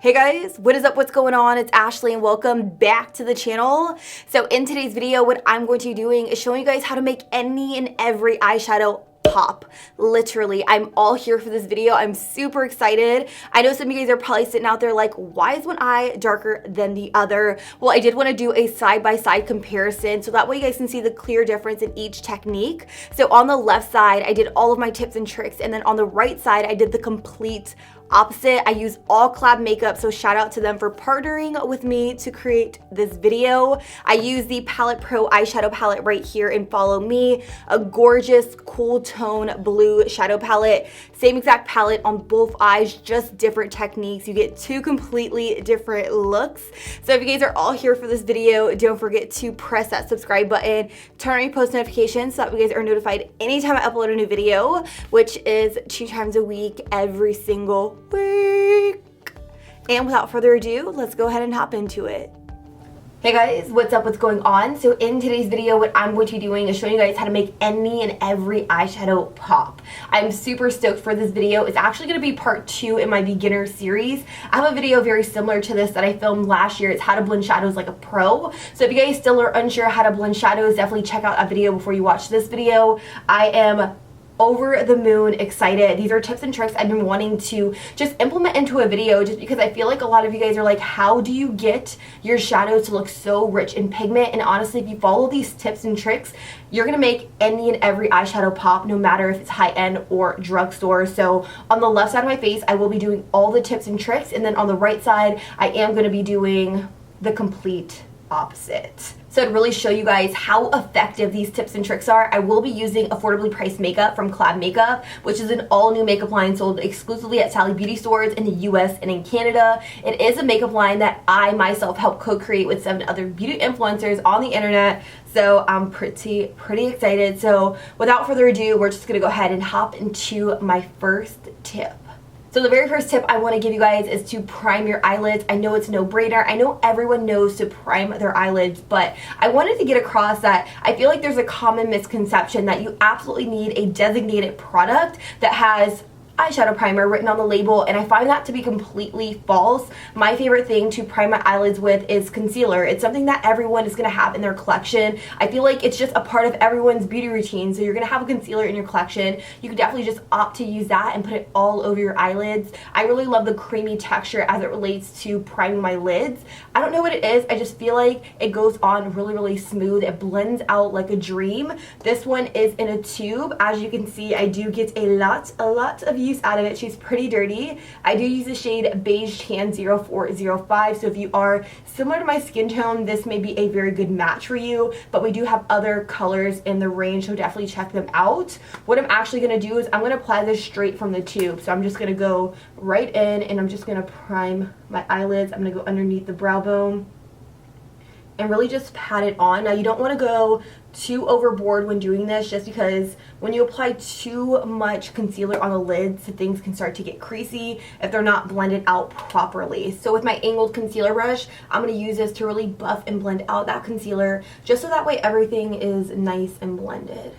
Hey guys, what is up? What's going on? It's Ashley and welcome back to the channel. So in today's video, what I'm going to be doing is showing you guys how to make any and every eyeshadow pop. Literally, I'm all here for this video. I'm super excited. I know some of you guys are probably sitting out there like, why is one eye darker than the other? Well, I did want to do a side-by-side comparison so that way you guys can see the clear difference in each technique. So on the left side, I did all of my tips and tricks, and then on the right side, I did the complete opposite. I use all Collab makeup, so shout out to them for partnering with me to create this video. I use the Palette Pro eyeshadow palette right here and Follow Me, a gorgeous cool tone blue shadow palette. Same exact palette on both eyes, just different techniques. You get two completely different looks. So if you guys are all here for this video, don't forget to press that subscribe button, turn on your post notifications so that you guys are notified anytime I upload a new video, which is 2 times a week, every single week. And without further ado, let's go ahead and hop into it. Hey guys, what's up? What's going on? So in today's video, what I'm going to be doing is showing you guys how to make any and every eyeshadow pop. I'm super stoked for this video. It's actually going to be part 2 in my beginner series. I have a video very similar to this that I filmed last year. It's how to blend shadows like a pro. So if you guys still are unsure how to blend shadows, definitely check out that video before you watch this video. I am over the moon excited. These are tips and tricks I've been wanting to just implement into a video, just because I feel like a lot of you guys are like, how do you get your shadows to look so rich in pigment? And honestly, if you follow these tips and tricks, you're gonna make any and every eyeshadow pop, no matter if it's high-end or drugstore. So on the left side of my face, I will be doing all the tips and tricks, and then on the right side, I am gonna be doing the complete opposite. So to really show you guys how effective these tips and tricks are, I will be using affordably priced makeup from Collab Makeup, which is an all-new makeup line sold exclusively at Sally Beauty stores in the US and in Canada. It is a makeup line that I myself helped co-create with 7 other beauty influencers on the internet. So I'm pretty excited. So without further ado, we're just gonna go ahead and hop into my first tip. So the very first tip I want to give you guys is to prime your eyelids. I know it's a no-brainer. I know everyone knows to prime their eyelids, but I wanted to get across that I feel like there's a common misconception that you absolutely need a designated product that has eyeshadow primer written on the label, and I find that to be completely false. My favorite thing to prime my eyelids with is concealer. It's something that everyone is going to have in their collection. I feel like it's just a part of everyone's beauty routine, so you're going to have a concealer in your collection. You can definitely just opt to use that and put it all over your eyelids. I really love the creamy texture as it relates to priming my lids. I don't know what it is, I just feel like it goes on really smooth. It blends out like a dream. This one is in a tube. As you can see, I do get a lot of use out of it. She's pretty dirty. I do use the shade Beige Tan 0405, so if you are similar to my skin tone, this may be a very good match for you, but we do have other colors in the range, so definitely check them out. What I'm actually going to do is I'm going to apply this straight from the tube, so I'm just going to go right in and I'm just going to prime my eyelids. I'm going to go underneath the brow bone and really just pat it on. Now you don't want to go too overboard when doing this, just because when you apply too much concealer on the lids, things can start to get creasy if they're not blended out properly. So with my angled concealer brush, I'm going to use this to really buff and blend out that concealer, just so that way everything is nice and blended.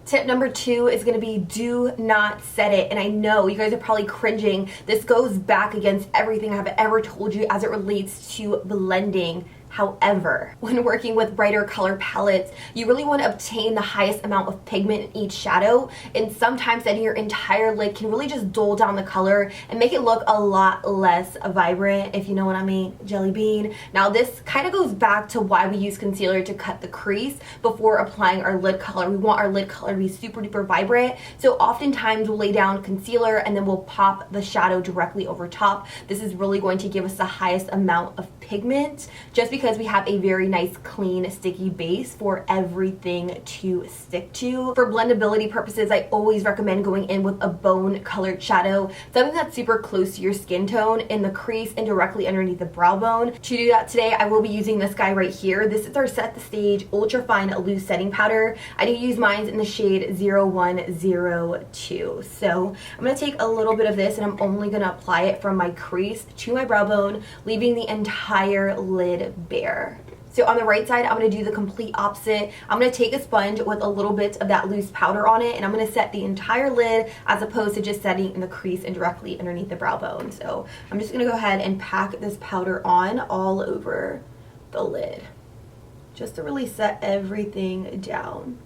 Tip number 2 is going to be do not set it. And I know you guys are probably cringing. This goes back against everything I've ever told you as it relates to blending. However, when working with brighter color palettes, you really want to obtain the highest amount of pigment in each shadow, and sometimes setting your entire lid can really just dull down the color and make it look a lot less vibrant, if you know what I mean, jelly bean. Now this kind of goes back to why we use concealer to cut the crease before applying our lid color. We want our lid color to be super duper vibrant, so oftentimes we'll lay down concealer and then we'll pop the shadow directly over top. This is really going to give us the highest amount of pigment, just because we have a very nice clean sticky base for everything to stick to. For blendability purposes, I always recommend going in with a bone colored shadow, something that's super close to your skin tone in the crease and directly underneath the brow bone. To do that today, I will be using this guy right here. This is our Set the Stage Ultra Fine Loose Setting Powder. I do use mine in the shade 0102. So I'm going to take a little bit of this and I'm only going to apply it from my crease to my brow bone, leaving the entire lid bare. So on the right side, I'm going to do the complete opposite. I'm going to take a sponge with a little bit of that loose powder on it, and I'm going to set the entire lid as opposed to just setting in the crease and directly underneath the brow bone. So I'm just going to go ahead and pack this powder on all over the lid just to really set everything down.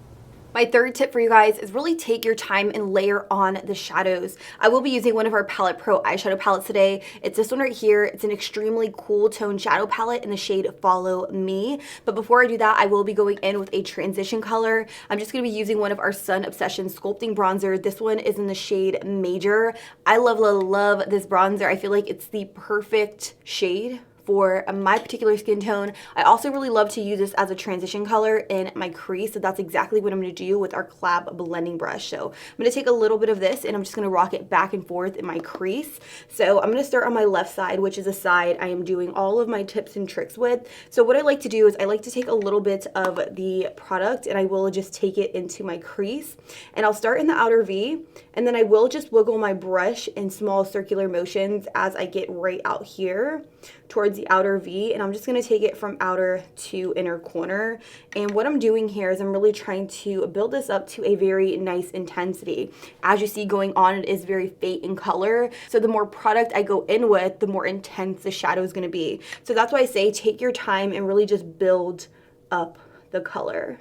My third tip for you guys is really take your time and layer on the shadows. I will be using one of our Palette Pro eyeshadow palettes today. It's this one right here. It's an extremely cool tone shadow palette in the shade Follow Me. But before I do that, I will be going in with a transition color. I'm just going to be using one of our Sun Obsession Sculpting bronzer. This one is in the shade Major. I love, love, love this bronzer. I feel like it's the perfect shade for my particular skin tone. I also really love to use this as a transition color in my crease, so that's exactly what I'm going to do with our Collab blending brush. So I'm going to take a little bit of this and I'm just going to rock it back and forth in my crease. So I'm going to start on my left side, which is a side I am doing all of my tips and tricks with. So what I like to do is I like to take a little bit of the product and I will just take it into my crease, and I'll start in the outer V, and then I will just wiggle my brush in small circular motions as I get right out here towards the outer V, and I'm just going to take it from outer to inner corner. And what I'm doing here is I'm really trying to build this up to a very nice intensity. As you see going on, it is very faint in color, so the more product I go in with, the more intense the shadow is going to be. So that's why I say take your time and really just build up the color.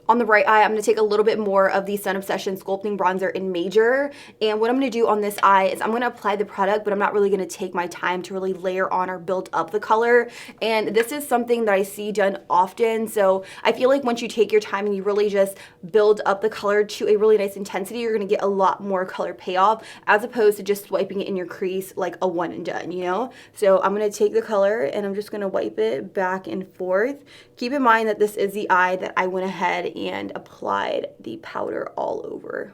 On the right eye, I'm going to take a little bit more of the Sun Obsession Sculpting Bronzer in Major. And what I'm going to do on this eye is I'm going to apply the product, but I'm not really going to take my time to really layer on or build up the color. And this is something that I see done often. So I feel like once you take your time and you really just build up the color to a really nice intensity, you're going to get a lot more color payoff as opposed to just swiping it in your crease like a one and done, you know? So I'm going to take the color and I'm just going to wipe it back and forth. Keep in mind that this is the eye that I went ahead and applied the powder all over.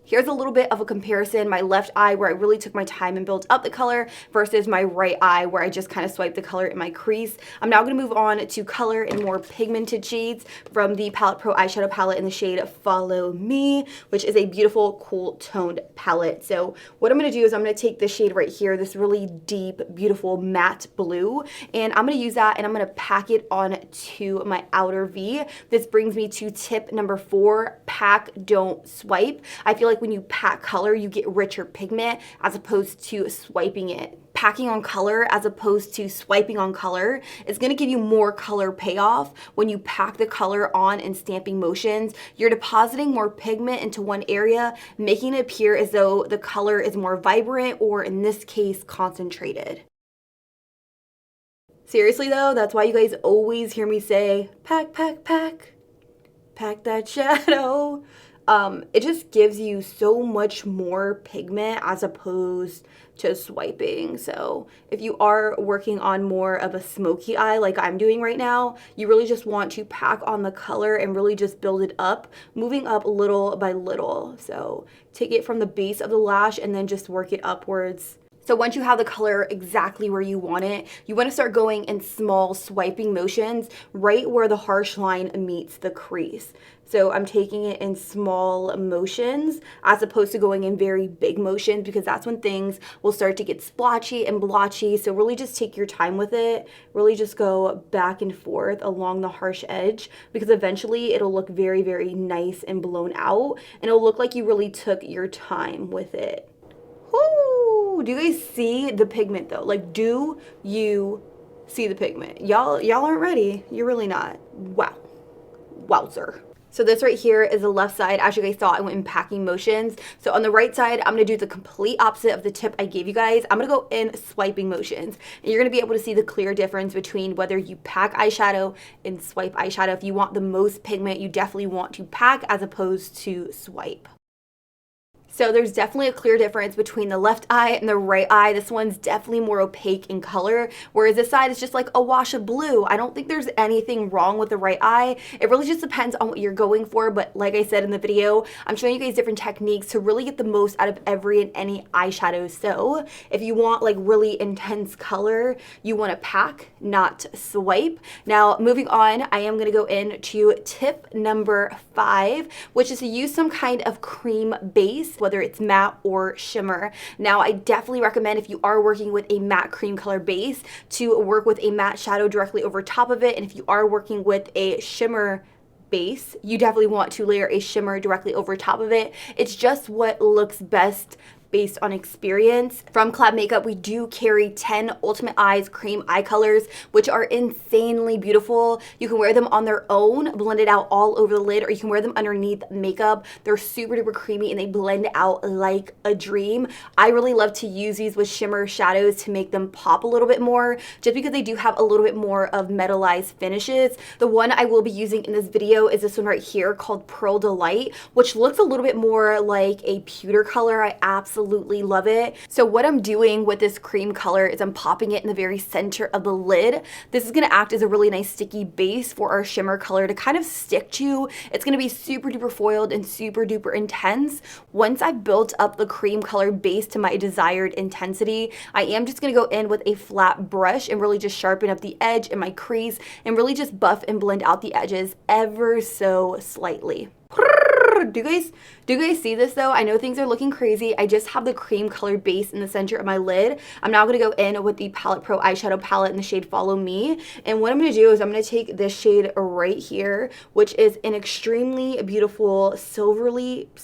Here's a little bit of a comparison, my left eye where I really took my time and built up the color versus my right eye where I just kind of swiped the color in my crease. I'm now going to move on to color in more pigmented shades from the Palette Pro eyeshadow palette in the shade Follow Me, which is a beautiful, cool toned palette. So what I'm going to do is I'm going to take this shade right here, this really deep, beautiful matte blue, and I'm going to use that and I'm going to pack it on to my outer V. This brings me to tip number 4, pack, don't swipe. I feel like when you pack color, you get richer pigment as opposed to swiping it. Packing on color as opposed to swiping on color is going to give you more color payoff. When you pack the color on in stamping motions, you're depositing more pigment into one area, making it appear as though the color is more vibrant, or in this case, concentrated. Seriously though, that's why you guys always hear me say, pack, pack, pack, pack that shadow. It just gives you so much more pigment as opposed to swiping. So if you are working on more of a smoky eye like I'm doing right now, you really just want to pack on the color and really just build it up, moving up little by little. So take it from the base of the lash and then just work it upwards. So once you have the color exactly where you want it, you want to start going in small swiping motions right where the harsh line meets the crease. So I'm taking it in small motions as opposed to going in very big motions, because that's when things will start to get splotchy and blotchy. So really just take your time with it. Really just go back and forth along the harsh edge, because eventually it'll look very, very nice and blown out, and it'll look like you really took your time with it. Woo! Do you guys see the pigment though? Like, do you see the pigment? Y'all aren't ready. You're really not. Wow. Wowzer. So this right here is the left side. As you guys saw, I went in packing motions. So on the right side, I'm going to do the complete opposite of the tip I gave you guys. I'm going to go in swiping motions. And you're going to be able to see the clear difference between whether you pack eyeshadow and swipe eyeshadow. If you want the most pigment, you definitely want to pack as opposed to swipe. So there's definitely a clear difference between the left eye and the right eye. This one's definitely more opaque in color, whereas this side is just like a wash of blue. I don't think there's anything wrong with the right eye. It really just depends on what you're going for, but like I said in the video, I'm showing you guys different techniques to really get the most out of every and any eyeshadow. So if you want like really intense color, you want to pack, not swipe. Now moving on, I am going to go into tip number 5, which is to use some kind of cream base whether it's matte or shimmer. Now, I definitely recommend if you are working with a matte cream color base to work with a matte shadow directly over top of it. And if you are working with a shimmer base, you definitely want to layer a shimmer directly over top of it. It's just what looks best based on experience. From Collab Makeup, we do carry 10 Ultimate Eyes cream eye colors, which are insanely beautiful. You can wear them on their own, blend it out all over the lid, or you can wear them underneath makeup. They're super duper creamy and they blend out like a dream. I really love to use these with shimmer shadows to make them pop a little bit more, just because they do have a little bit more of metallized finishes. The one I will be using in this video is this one right here called Pearl Delight, which looks a little bit more like a pewter color. I absolutely love it. So what I'm doing with this cream color is I'm popping it in the very center of the lid. This is going to act as a really nice sticky base for our shimmer color to kind of stick to. It's going to be super duper foiled and super duper intense. Once I've built up the cream color base to my desired intensity, I am just going to go in with a flat brush and really just sharpen up the edge in my crease and really just buff and blend out the edges ever so slightly. Do you guys see this though? I know things are looking crazy. I just have the cream colored base in the center of my lid. I'm now going to go in with the Palette Pro eyeshadow palette in the shade Follow Me. And what I'm going to do is I'm going to take this shade right here, which is an extremely beautiful silver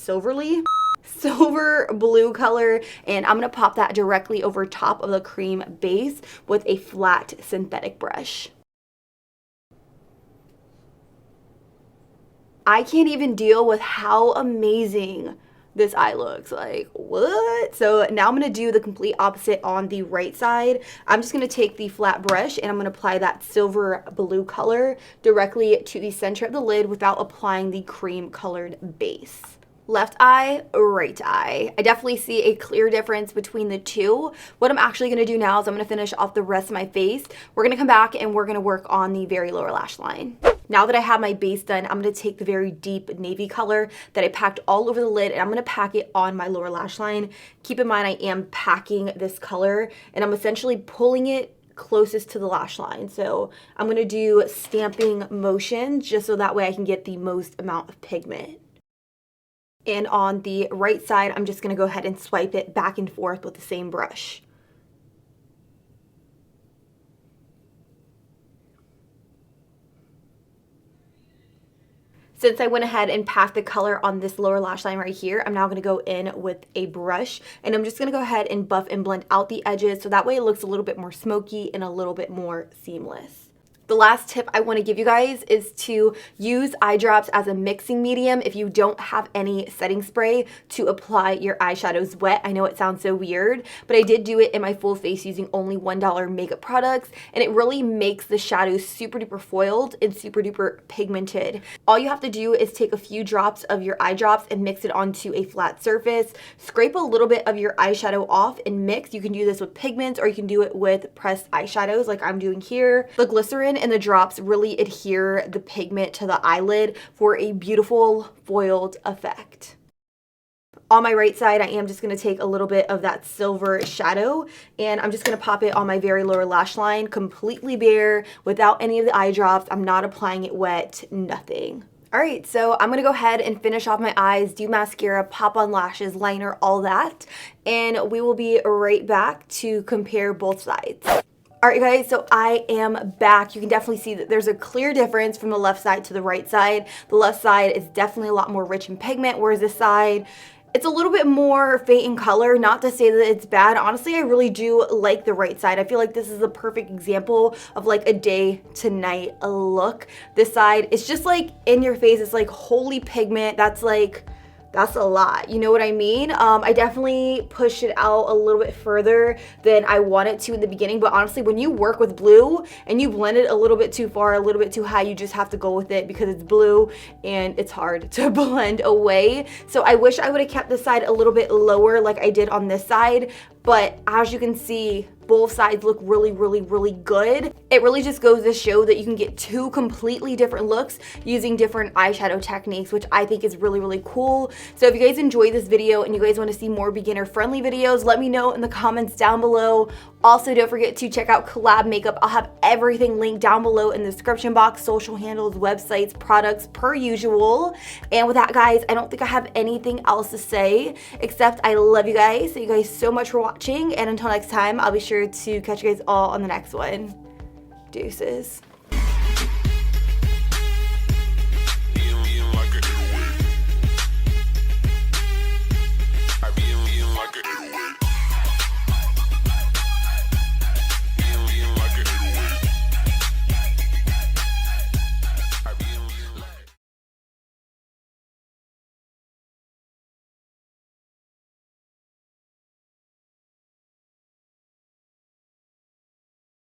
blue color, and I'm going to pop that directly over top of the cream base with a flat synthetic brush. I can't even deal with how amazing this eye looks. Like, what? So now I'm going to do the complete opposite on the right side. I'm just going to take the flat brush and I'm going to apply that silver blue color directly to the center of the lid without applying the cream colored base. Left eye, right eye. I definitely see a clear difference between the two. What I'm actually going to do now is I'm going to finish off the rest of my face. We're going to come back and we're going to work on the very lower lash line. Now that I have my base done, I'm going to take the very deep navy color that I packed all over the lid and I'm going to pack it on my lower lash line. Keep in mind I am packing this color and I'm essentially pulling it closest to the lash line. So I'm going to do stamping motions just so that way I can get the most amount of pigment. And on the right side, I'm just going to go ahead and swipe it back and forth with the same brush. Since I went ahead and packed the color on this lower lash line right here, I'm now going to go in with a brush and I'm just going to go ahead and buff and blend out the edges so that way it looks a little bit more smoky and a little bit more seamless. The last tip I want to give you guys is to use eye drops as a mixing medium if you don't have any setting spray to apply your eyeshadows wet. I know it sounds so weird, but I did do it in my full face using only $1 makeup products, and it really makes the shadows super duper foiled and super duper pigmented. All you have to do is take a few drops of your eye drops and mix it onto a flat surface. Scrape a little bit of your eyeshadow off and mix. You can do this with pigments or you can do it with pressed eyeshadows like I'm doing here. The glycerin and the drops really adhere the pigment to the eyelid for a beautiful foiled effect. On my right side, I am just going to take a little bit of that silver shadow and I'm just going to pop it on my very lower lash line, completely bare, without any of the eye drops. I'm not applying it wet, nothing. Alright, so I'm going to go ahead and finish off my eyes, do mascara, pop on lashes, liner, all that, and we will be right back to compare both sides. Alright guys, so I am back. You can definitely see that there's a clear difference from the left side to the right side. The left side is definitely a lot more rich in pigment, whereas this side, it's a little bit more faint in color. Not to say that it's bad. Honestly, I really do like the right side. I feel like this is a perfect example of like a day to night look. This side, it's just like in your face. It's like holy pigment. That's a lot, you know what I mean? I definitely pushed it out a little bit further than I wanted to in the beginning, but honestly, when you work with blue and you blend it a little bit too far, a little bit too high, you just have to go with it because it's blue and it's hard to blend away. So I wish I would have kept this side a little bit lower like I did on this side, but as you can see, both sides look really, really, really good. It really just goes to show that you can get two completely different looks using different eyeshadow techniques, which I think is really, really cool. So if you guys enjoyed this video and you guys want to see more beginner friendly videos, let me know in the comments down below. Also, don't forget to check out Collab Makeup. I'll have everything linked down below in the description box, social handles, websites, products, per usual. And with that, guys, I don't think I have anything else to say, except I love you guys. Thank you guys so much for watching. And until next time, I'll be sure to catch you guys all on the next one. Deuces.